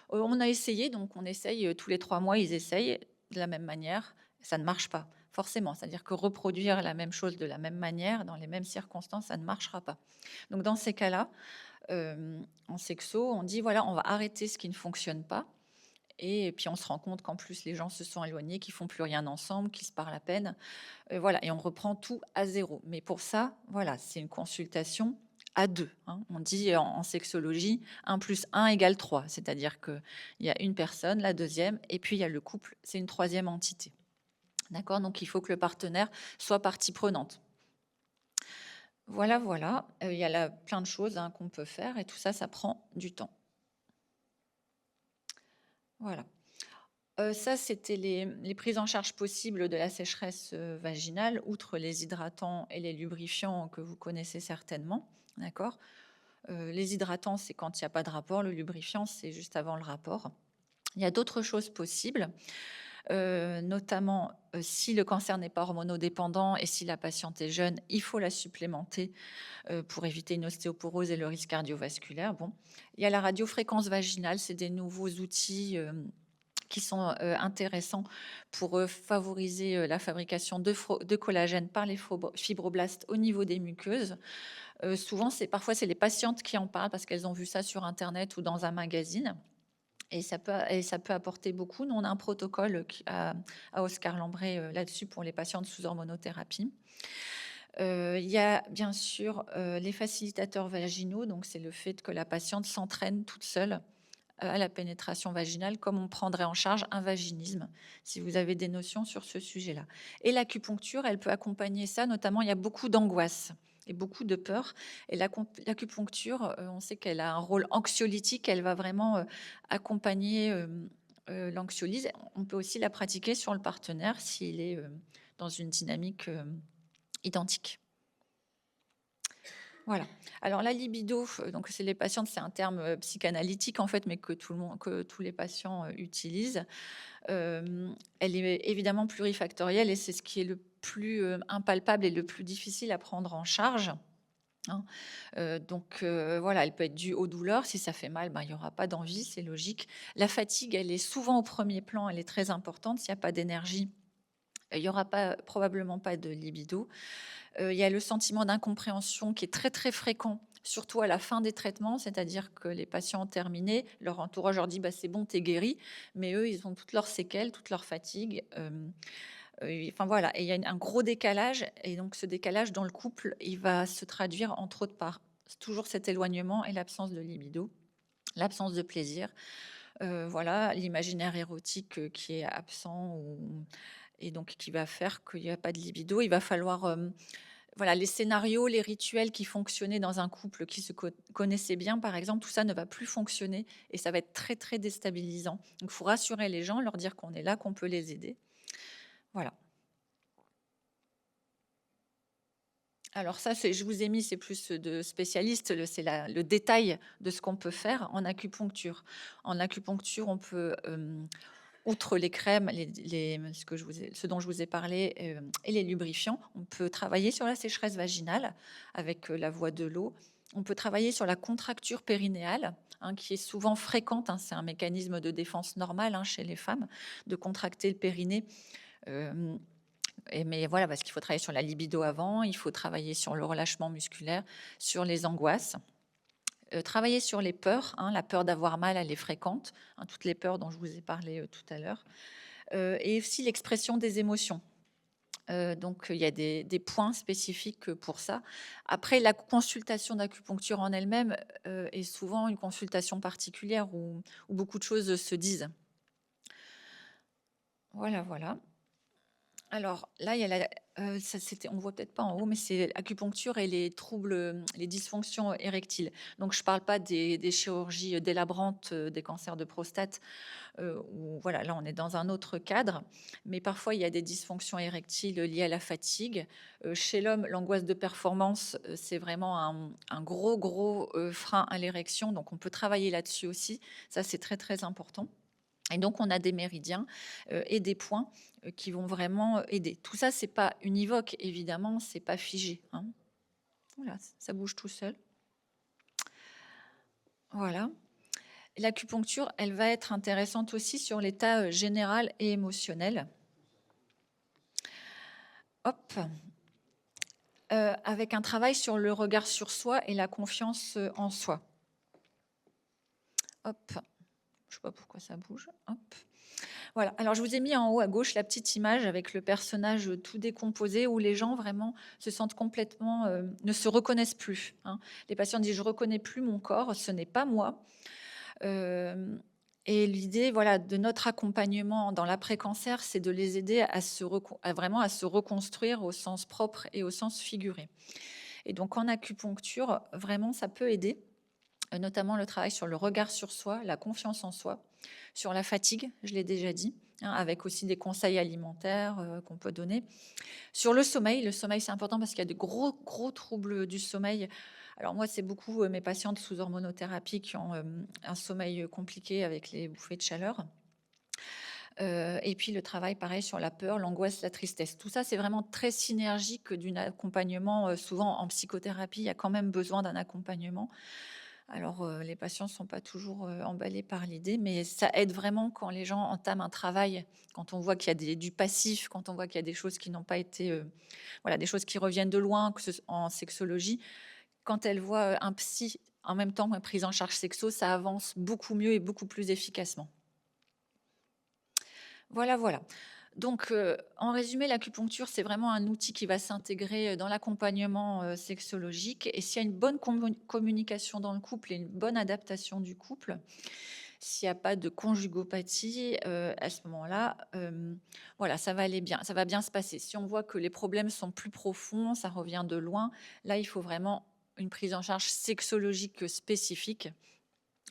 on a essayé, donc on essaye tous les 3 mois, ils essayent de la même manière, ça ne marche pas, forcément. C'est-à-dire que reproduire la même chose de la même manière, dans les mêmes circonstances, ça ne marchera pas. Donc dans ces cas-là, en sexo, on dit, voilà, on va arrêter ce qui ne fonctionne pas. Et puis on se rend compte qu'en plus les gens se sont éloignés, qu'ils font plus rien ensemble, qu'ils se parlent à peine. Voilà, et on reprend tout à zéro. Mais pour ça, voilà, c'est une consultation à 2. Hein. On dit en sexologie 1 + 1 = 3. C'est-à-dire qu'il y a une personne, la deuxième, et puis il y a le couple, c'est une troisième entité. D'accord. Donc il faut que le partenaire soit partie prenante. Voilà, voilà. Il y a plein de choses qu'on peut faire, et tout ça, ça prend du temps. Voilà. Ça, c'était les prises en charge possibles de la sécheresse vaginale, outre les hydratants et les lubrifiants que vous connaissez certainement. D'accord. Les hydratants, c'est quand il n'y a pas de rapport. Le lubrifiant, c'est juste avant le rapport. Il y a d'autres choses possibles, notamment si le cancer n'est pas hormonodépendant et si la patiente est jeune, il faut la supplémenter pour éviter une ostéoporose et le risque cardiovasculaire. Bon. Il y a la radiofréquence vaginale, c'est des nouveaux outils qui sont intéressants pour favoriser la fabrication de collagène par les fibroblastes au niveau des muqueuses. Parfois, c'est les patientes qui en parlent parce qu'elles ont vu ça sur Internet ou dans un magazine. Et ça peut apporter beaucoup. Nous, on a un protocole à Oscar Lambret là-dessus pour les patientes sous hormonothérapie. Il y a bien sûr les facilitateurs vaginaux. Donc, c'est le fait que la patiente s'entraîne toute seule à la pénétration vaginale, comme on prendrait en charge un vaginisme, si vous avez des notions sur ce sujet-là. Et l'acupuncture, elle peut accompagner ça, notamment il y a beaucoup d'angoisse et beaucoup de peur. Et l'acupuncture, on sait qu'elle a un rôle anxiolytique, elle va vraiment accompagner l'anxiolyse. On peut aussi la pratiquer sur le partenaire s'il est dans une dynamique identique. Voilà. Alors la libido, donc c'est les patientes, c'est un terme psychanalytique en fait, mais que tous les patients utilisent. Elle est évidemment plurifactorielle et c'est ce qui est le plus impalpable et le plus difficile à prendre en charge. Hein. Donc voilà, elle peut être due aux douleurs. Si ça fait mal, il n'y aura pas d'envie, c'est logique. La fatigue, elle est souvent au premier plan, elle est très importante. S'il n'y a pas d'énergie, il n'y aura probablement pas de libido. Il y a le sentiment d'incompréhension qui est très, très fréquent, surtout à la fin des traitements, c'est-à-dire que les patients ont terminé, leur entourage leur dit c'est bon, t'es guéri, mais eux, ils ont toutes leurs séquelles, toute leur fatigue. Enfin voilà, et il y a un gros décalage, et donc ce décalage dans le couple, il va se traduire entre autres par toujours cet éloignement et l'absence de libido, l'absence de plaisir. Voilà, l'imaginaire érotique qui est absent et donc qui va faire qu'il n'y a pas de libido. Il va falloir voilà, les scénarios, les rituels qui fonctionnaient dans un couple qui se connaissait bien, par exemple, tout ça ne va plus fonctionner et ça va être très, très déstabilisant. Donc, il faut rassurer les gens, leur dire qu'on est là, qu'on peut les aider. Voilà. Alors ça, je vous ai mis, c'est plus de spécialistes, c'est le détail de ce qu'on peut faire en acupuncture. En acupuncture, on peut... outre les crèmes, ce dont je vous ai parlé, et les lubrifiants, on peut travailler sur la sécheresse vaginale avec la voie de l'eau. On peut travailler sur la contracture périnéale, qui est souvent fréquente. C'est un mécanisme de défense normal chez les femmes, de contracter le périnée. Mais voilà, parce qu'il faut travailler sur la libido avant, il faut travailler sur le relâchement musculaire, sur les angoisses. Travailler sur les peurs, la peur d'avoir mal, elle est fréquente, toutes les peurs dont je vous ai parlé tout à l'heure, et aussi l'expression des émotions. Donc il y a des points spécifiques pour ça. Après, la consultation d'acupuncture en elle-même est souvent une consultation particulière où beaucoup de choses se disent. Voilà, voilà. Alors là, il y a on ne voit peut-être pas en haut, mais c'est l'acupuncture et les troubles, les dysfonctions érectiles. Donc, je ne parle pas des chirurgies délabrantes, des cancers de prostate, où voilà, là, on est dans un autre cadre. Mais parfois, il y a des dysfonctions érectiles liées à la fatigue. Chez l'homme, l'angoisse de performance, c'est vraiment un gros frein à l'érection. Donc, on peut travailler là-dessus aussi. Ça, c'est très, très important. Et donc, on a des méridiens et des points qui vont vraiment aider. Tout ça, c'est pas univoque, évidemment, c'est pas figé, hein. Voilà, ça bouge tout seul. Voilà. L'acupuncture, elle va être intéressante aussi sur l'état général et émotionnel. Hop. Avec un travail sur le regard sur soi et la confiance en soi. Hop. Je ne sais pas pourquoi ça bouge. Hop. Voilà. Alors, je vous ai mis en haut à gauche la petite image avec le personnage tout décomposé où les gens vraiment se sentent complètement, ne se reconnaissent plus, hein. Les patients disent: je ne reconnais plus mon corps, ce n'est pas moi. Et l'idée, voilà, de notre accompagnement dans l'après-cancer, c'est de les aider vraiment à se reconstruire au sens propre et au sens figuré. Et donc, en acupuncture, vraiment, ça peut aider, notamment le travail sur le regard sur soi, la confiance en soi, sur la fatigue, je l'ai déjà dit, hein, avec aussi des conseils alimentaires qu'on peut donner. Sur le sommeil, c'est important parce qu'il y a de gros troubles du sommeil. Alors moi, c'est beaucoup mes patientes sous hormonothérapie qui ont un sommeil compliqué avec les bouffées de chaleur. Et puis le travail, pareil, sur la peur, l'angoisse, la tristesse. Tout ça, c'est vraiment très synergique d'un accompagnement. Souvent, en psychothérapie, il y a quand même besoin d'un accompagnement. Alors, les patients ne sont pas toujours emballés par l'idée, mais ça aide vraiment quand les gens entament un travail, quand on voit qu'il y a du passif, quand on voit qu'il y a des choses qui n'ont pas été, voilà, des choses qui reviennent de loin, en sexologie. Quand elles voient un psy en même temps qu'une prise en charge sexo, ça avance beaucoup mieux et beaucoup plus efficacement. Voilà, voilà. Donc, en résumé, l'acupuncture, c'est vraiment un outil qui va s'intégrer dans l'accompagnement sexologique. Et s'il y a une bonne communication dans le couple et une bonne adaptation du couple, s'il n'y a pas de conjugopathie, à ce moment-là, voilà, ça va aller bien, ça va bien se passer. Si on voit que les problèmes sont plus profonds, ça revient de loin, là, il faut vraiment une prise en charge sexologique spécifique.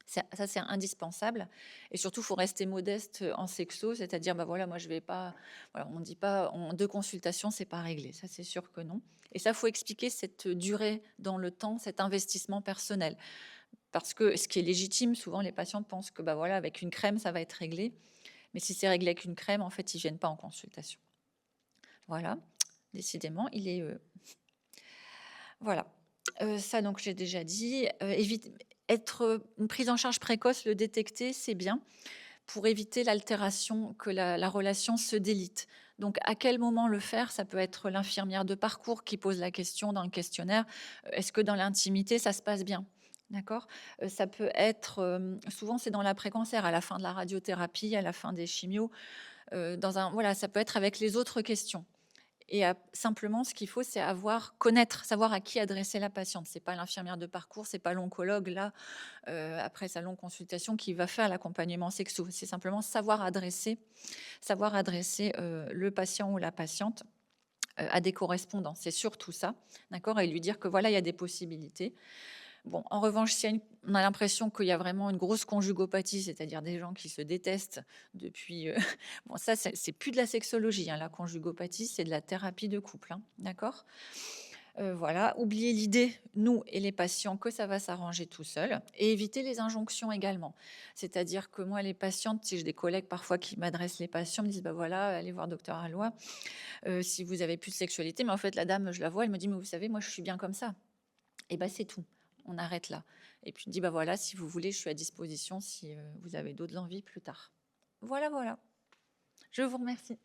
Ça, c'est indispensable. Et surtout, il faut rester modeste en sexo, c'est-à-dire, bah voilà, moi, je vais pas. Voilà, on ne dit pas en 2 consultations, c'est pas réglé. Ça, c'est sûr que non. Et ça, il faut expliquer cette durée dans le temps, cet investissement personnel. Parce que ce qui est légitime, souvent, les patients pensent que, bah voilà, avec une crème, ça va être réglé. Mais si c'est réglé avec une crème, en fait, ils ne viennent pas en consultation. Voilà. Décidément, il est. Voilà. Ça, donc, j'ai déjà dit. Être une prise en charge précoce, le détecter, c'est bien pour éviter l'altération, que la relation se délite. Donc, à quel moment le faire? Ça peut être l'infirmière de parcours qui pose la question dans le questionnaire. Est-ce que dans l'intimité, ça se passe bien? D'accord? Ça peut être, souvent, c'est dans l'après-cancer, à la fin de la radiothérapie, à la fin des chimios. Voilà, ça peut être avec les autres questions. Et simplement, ce qu'il faut, c'est savoir à qui adresser la patiente. C'est pas l'infirmière de parcours, c'est pas l'oncologue là, après sa longue consultation, qui va faire l'accompagnement sexo. C'est simplement savoir adresser le patient ou la patiente à des correspondants. C'est surtout ça, d'accord, et lui dire que voilà, il y a des possibilités. Bon, en revanche, si on a l'impression qu'il y a vraiment une grosse conjugopathie, c'est-à-dire des gens qui se détestent depuis... bon, ça, c'est plus de la sexologie, hein. La conjugopathie, c'est de la thérapie de couple, hein, d'accord? Voilà, oubliez l'idée, nous et les patients, que ça va s'arranger tout seul, et éviter les injonctions également. C'est-à-dire que moi, les patientes, si j'ai des collègues parfois qui m'adressent les patients, me disent, bah voilà, allez voir docteur Alloy, si vous avez plus de sexualité. Mais en fait, la dame, je la vois, elle me dit, mais vous savez, moi, je suis bien comme ça. Et ben c'est tout. On arrête là. Et puis, je dis, bah voilà, si vous voulez, je suis à disposition si vous avez d'autres envies plus tard. Voilà, voilà. Je vous remercie.